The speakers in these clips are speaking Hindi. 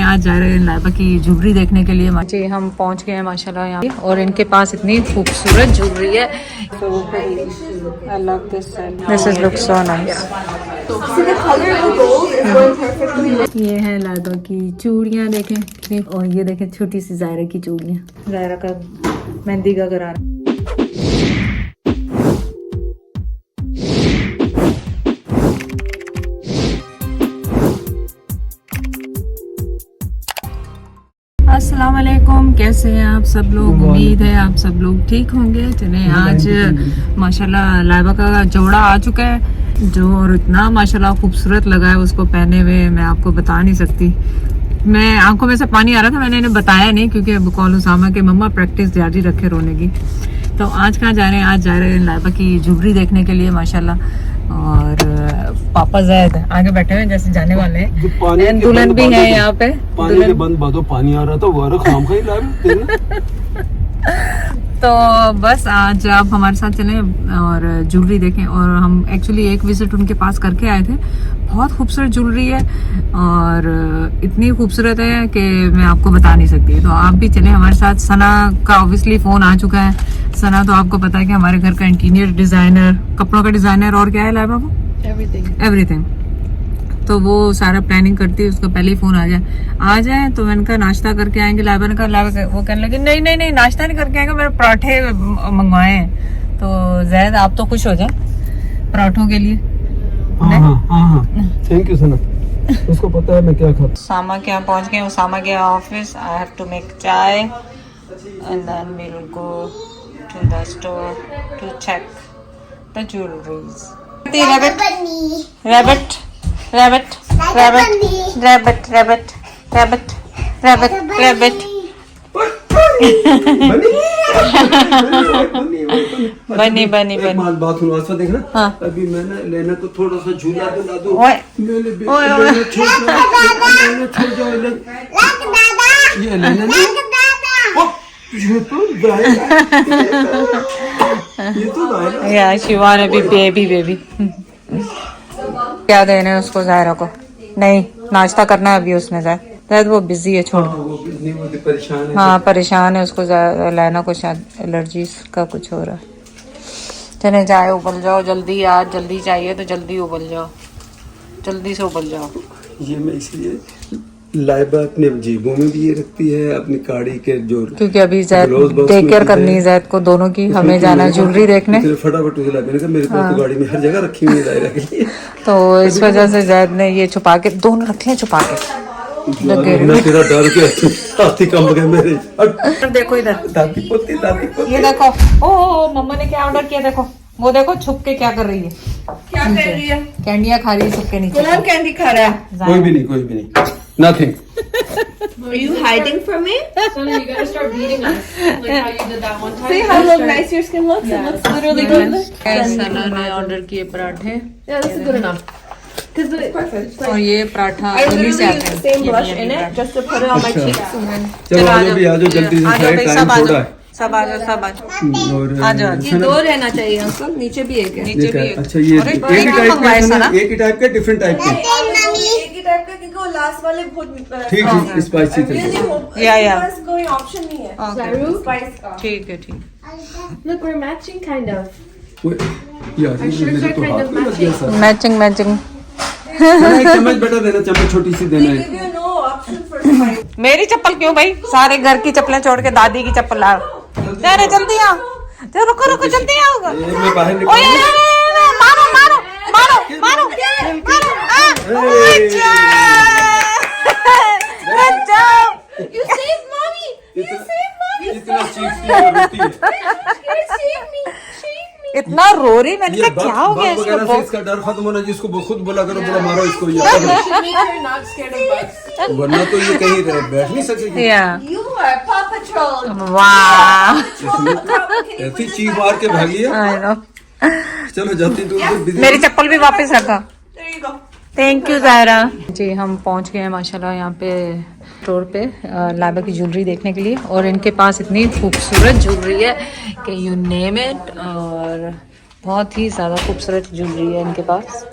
आज जा रहे हैं लाइबा की ज्वेलरी देखने के लिए। जी हम पहुंच गए हैं माशाल्लाह यहाँ पे, और इनके पास इतनी खूबसूरत ज्वेलरी है। This is look so nice. ये है लाइबा की चूड़ियाँ देखें, और ये देखें छोटी सी जायरा की चूड़ियाँ। जायरा का मेहंदी का करारा। अस्सलाम वालेकुम, कैसे हैं आप सब लोग? उम्मीद है आप सब लोग ठीक होंगे। चले आज माशाल्लाह लाइबा का जोड़ा आ चुका है जो, और इतना माशाल्लाह खूबसूरत लगा है उसको पहने हुए, मैं आपको बता नहीं सकती। मैं आंखों में से पानी आ रहा था, मैंने इन्हें बताया नहीं क्योंकि बकौल उसामा के मम्मा प्रैक्टिस जारी रखे रोने की। तो आज कहाँ जा रहे हैं? आज जा रहे हैं लाइबा की ज्वेलरी देखने के लिए माशाल्लाह। और पापा जैद आगे बैठे हुए जैसे जाने वाले हैं। दुल्हन भी है यहाँ पे। पानी के बंद बातों पानी आ रहा था, वो खाम खा ही लाए। तो बस आज आप हमारे साथ चलें और ज्वेलरी देखें। और हम एक्चुअली एक विजिट उनके पास करके आए थे। बहुत खूबसूरत ज्वेलरी है, और इतनी खूबसूरत है कि मैं आपको बता नहीं सकती। तो आप भी चलें हमारे साथ। सना का ऑब्वियसली फोन आ चुका है। सना तो आपको पता है कि हमारे घर का इंटीरियर डिजाइनर, कपड़ों का डिजाइनर, और क्या है लाइबा वो? एवरीथिंग। तो वो सारा प्लानिंग करती है, उसका पहले ही फोन आ गया आ जाए। तो मैंने कहा नाश्ता करके आएंगे। लाइबा ने कहा, वो कहने लगे नहीं नहीं नहीं नाश्ता नहीं करके आएंगे, मेरे पराठे मंगवाए हैं। तो जैद आप तो खुश हो जाए पराठों के लिए। थैंक यू सना, उसको पता है मैं क्या खाता। उसामा के यहाँ पहुंच गए। उसामा गया office. I have to make chai and then we will go to the store to check the jewelleries. Rabbit rabbit rabbit rabbit rabbit rabbit rabbit rabbit बनी बनी बनी। बात सुनो, आसपास देखना। हाँ। अभी मैंने लेना को थोड़ा सा झूला दिला दो। ये लेना या शिवान अभी बेबी क्या देने उसको जायरा को? नहीं नाश्ता करना है अभी उसने। जायद वो बिजी है, छोड़ दो। हाँ परेशान है, उसको लेना को शायद एलर्जी का कुछ हो रहा है। चले जाए, उबल जाओ जल्दी। आज जल्दी चाहिए तो जल्दी उबल जाओ, जल्दी से उबल जाओ। ये मैं इसलिए लाइबा अपने जेबों में भी ये रखती है, अपनी गाड़ी के जो, क्योंकि अभी जैद टेक केयर करनी है जैद को, दोनों की। हमें जाना है ज्वेलरी देखने। फटाफट उसे ला, मैंने कहा मेरे पास तो गाड़ी में हर जगह रखी हुई है लाइबा के लिए। तो इस वजह से जैद ने ये छुपा के दोनों रखे हैं, छुपा के। तेरा डर के हाथी कम गए मेरे। देखो इधर दादी पोती ये देखो। ओ मम्मा ने क्या ऑर्डर किया? देखो वो देखो छुप के क्या कर रही है। क्या कर रही है? कैंडियाँ खा रही है छुप के नीचे। कौन कैंडी खा रहा है? कोई भी नहीं, nothing. Are you hiding from me? Sona, you gotta start beating us, like how you did that one time. See how nice your skin looks? It looks literally good. सना ने ऑर्डर किए पराठे, Yeah, this is good enough. Cause it's Perfect. और ये पराठा I दिल्ली से literally आते use the हैं। same blush in it just to put it on my cheeks and then. चलो आ जाओ भी, आ जाओ जल्दी से, भाई, टाइम थोड़ा है। सब आ जाओ सब आ जाओ। और आ जाओ। ये दो रहना चाहिए अंकल, नीचे भी एक है। नीचे भी एक। अच्छा ये और एक एक ही टाइप मंगवाए के, सारा। एक ही टाइप के, डिफरेंट टाइप के। एक ही टाइप का, क्योंकि वो लास्ट वाले बहुत ठीक स्पाइसी थे। या कोई ऑप्शन नहीं है Zaru. स्पाइस का। ठीक है ठीक। look, we're matching kind of. यार ये मेरे तो हाथ में लग गया सर। मैचिंग एक चम्मच बेटा देना, चम्मच छोटी सी देना है। Give you no option for spice. मेरी चप्पल क्यों भाई? सारे घर की चप्पलें छोड़ के दादी की चप्पल लाओ। अरे जल्दी आओ, चलो रुको जल्दी आओ। मैं बाहर ओए मारो You saved mommy. इतना चीखती है, रोती है। You saved me. इतना रो रही। मैंने कहा क्या हो गया वगैरह से इसको? इसका डर खत्म होना, जिसको खुद बोला करो, बोला मारो इसको ये। Should make her not scared of bugs. वरना तो ये कहीं बैठ नहीं सकेगी। You are Paw Patrol. वाह ऐसी चीख मार के भागी है। I know. चलो जाती दूर। मेरी चप्पल भी वापस रखा। There you go. Thank you Zaira ji. हम पहुंच गए हैं माशाल्लाह यहाँ पे स्टोर पे लाइबा की ज्वेलरी देखने के लिए। और इनके पास इतनी खूबसूरत ज्वेलरी है कि यू नेम इट, और बहुत ही ज़्यादा खूबसूरत ज्वेलरी है इनके पास।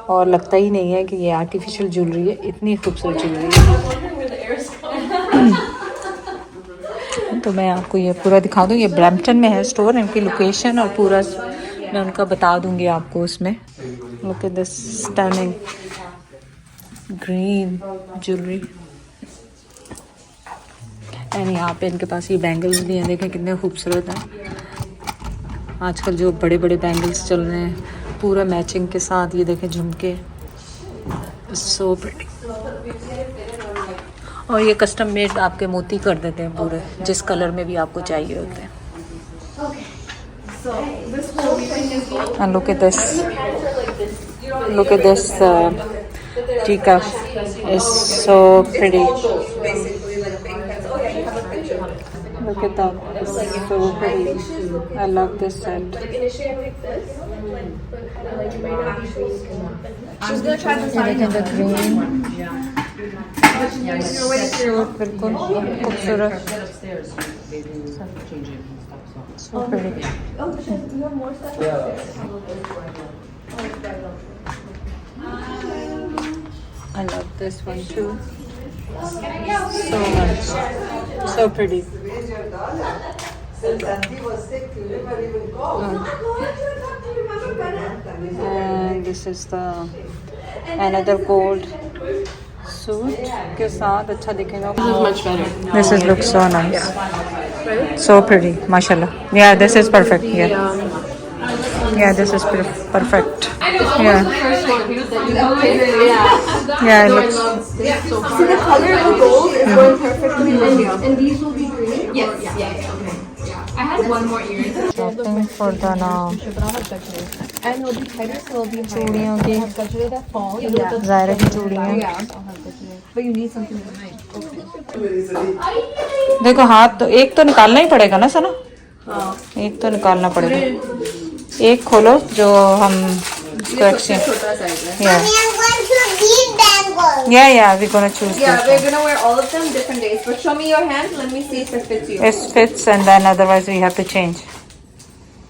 और लगता ही नहीं है कि ये आर्टिफिशियल ज्वेलरी है, इतनी खूबसूरत ज्वेलरी है। तो मैं आपको ये पूरा दिखा दूँ। ये ब्रैम्पटन में है स्टोर, इनकी लोकेशन और पूरा मैं उनका बता दूँगी आपको उसमें। Look at this stunning green jewellery. And यहाँ पे इनके पास ये बैंगल्स भी हैं, देखें कितने खूबसूरत हैं। आजकल जो बड़े बड़े बैंगल्स चल रहे हैं पूरा मैचिंग के साथ, ये देखें झुमके, सो प्रिटी। और ये कस्टम मेड आपके मोती कर देते हैं पूरे, जिस कलर में भी आपको चाहिए होते हैं। And look at this. Look at this tika. It's so pretty. Look at that. It's so pretty. I love this set. She's gonna try the ये देखें the green. Cute, बिल्कुल खूबसूरत। So pretty. I love this one too. So much. So pretty. And this is the another gold suit के साथ अच्छा दिखेगा। This is much better. This is looks so nice. So pretty, mashallah. Yeah, this is perfect. Yeah. Yeah, this is perfect. Yeah. First one that you picked. Yeah. Yeah, it looks. See the color of the gold is going perfectly with you. And these will be green? Yes. Yeah. Okay. I had one more ear. Shopping for the now. And it'll be tighter, so it'll be चूड़ियों की, gajre that fall. ज़ायरा की चूड़ियाँ। But you need something behind. देखो हाथ तो एक तो निकालना ही पड़ेगा ना सना। एक तो निकालना पड़ेगा। एक खोलो जो हम इसको exchange. Yeah, we're gonna choose Yeah, this we're one. gonna wear all of them different days. But show me your hand. Let me see if it fits you. It fits and then otherwise we have to change.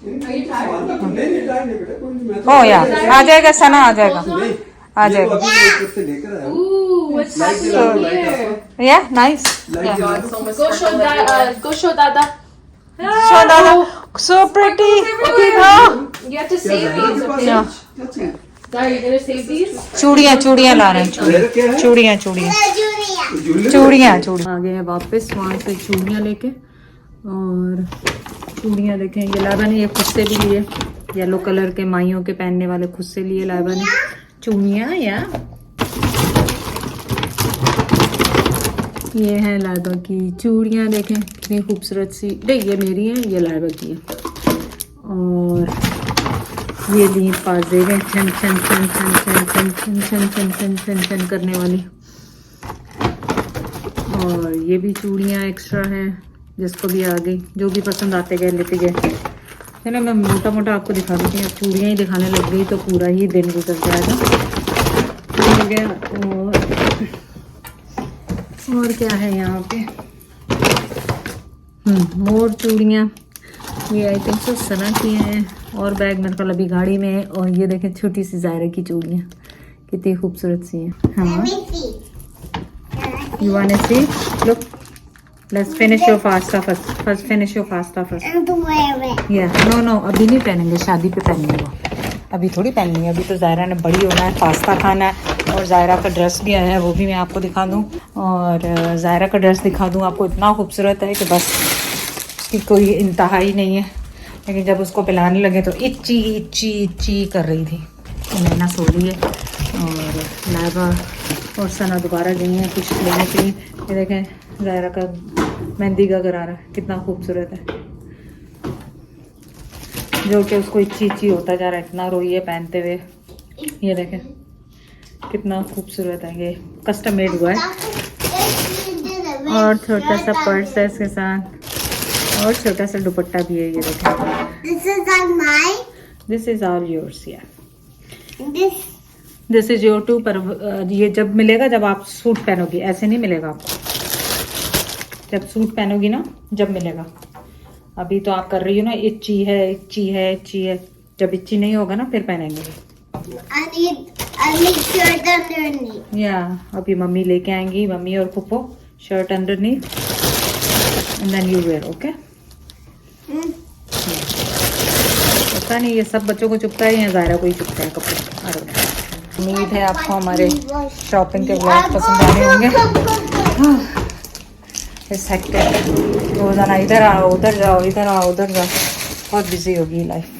नहीं नहीं बेटा, कोई नहीं, मैं तो Oh yeah, आ जाएगा सना, आ जाएगा, नहीं, आ ये तो जाएगा। अभी मैं ऊपर से लेकर आया हूँ। Ooh, what's लाइट that जला दो, लाइट here? आपको, Yeah, nice. लाइट जला दो। Go show that. Go show Dada. So Dada, so pretty. हाँ। You have to क्या save ज़ायरा these. के पास Okay. है? क्या चीज़? Dada, you gonna save these? चूड़ियाँ ला रहे हैं, ज़ायरा क्या है? चूड़ियाँ ज्वेलरी? आ गए हैं वापस वहाँ से चूड़ियाँ लेके। और चूड़ियाँ देखें, ये लाइबा ने ये खुद से भी लिए, येलो कलर के माइयों के पहनने वाले खुद से लिए लाइबा ने चूड़ियाँ। या ये है लाइबा की चूड़ियाँ, देखें कितनी खूबसूरत सी। नहीं ये मेरी हैं, ये लाइबा की है। और ये ली पाजेबें छन छन छन छन छन छन छन छन छन छन छन छन करने वाली। और ये भी चूड़ियाँ एक्स्ट्रा हैं, जिसको भी आ गई, जो भी पसंद आते गए लेते गए है ना। मैं मोटा मोटा आपको दिखा देती हूँ, चूड़ियाँ ही दिखाने लग गई तो पूरा ही दिन गुजर जाएगा। हो गया। और क्या है यहाँ पे, मोर चूड़ियाँ, ये आई थिंक तो सना की हैं। और बैग मेरे ख्याल अभी गाड़ी में है। और ये देखें छोटी सी ज़ायरा की चूड़ियाँ कितनी खूबसूरत सी हैं। हाँ, you wanna see? Look, let's finish your pasta first. First finish your pasta first. Yeah, no, अभी नहीं पहनेंगे, शादी पे पहनेंगे वो, अभी थोड़ी पहननी है। अभी तो ज़ायरा ने बड़ी होना है, पास्ता खाना है। और ज़ायरा का ड्रेस भी आया है, वो भी मैं आपको दिखा दूँ। और ज़ायरा का ड्रेस दिखा दूँ आपको, इतना खूबसूरत है कि बस उसकी कोई इंतहा ही नहीं है। लेकिन जब उसको पिलाने लगे तो इच्ची इच्ची इच्ची कर रही थी। तो नैना सो रही है और लाइबा और सना दोबारा गई हैं कुछ लेने के लिए। ये देखें ज़ायरा का मेहंदी का गरारा कितना खूबसूरत है, जो कि उसको इच्ची इच्ची होता जा रहा है, इतना रोई है पहनते हुए। ये देखें कितना खूबसूरत है, ये कस्टम मेड हुआ है। और छोटा सा पर्स है इसके साथ, और छोटा सा दुपट्टा भी है। ये देखें, दिस इज ऑल योर्स। या दिस इज योर टू। पर ये जब मिलेगा जब आप सूट पहनोगी, ऐसे नहीं मिलेगा आपको। जब सूट पहनोगी ना जब मिलेगा। अभी तो आप कर रही हो ना इच्ची है इच्ची है इच्ची है, जब इच्ची नहीं होगा ना फिर पहनेंगे। या अभी मम्मी लेके आएंगी, मम्मी और Puppo shirt underneath. And then you wear, okay? पता नहीं ये सब बच्चों को चुपता है या ज़ायरा को ही चुपता है कपड़े। उम्मीद है आपको हमारे शॉपिंग के व्लॉग पसंद आने होंगे। इस हेक्टिक रोजाना इधर आओ उधर जाओ, इधर आओ उधर जाओ, बहुत बिजी होगी लाइफ।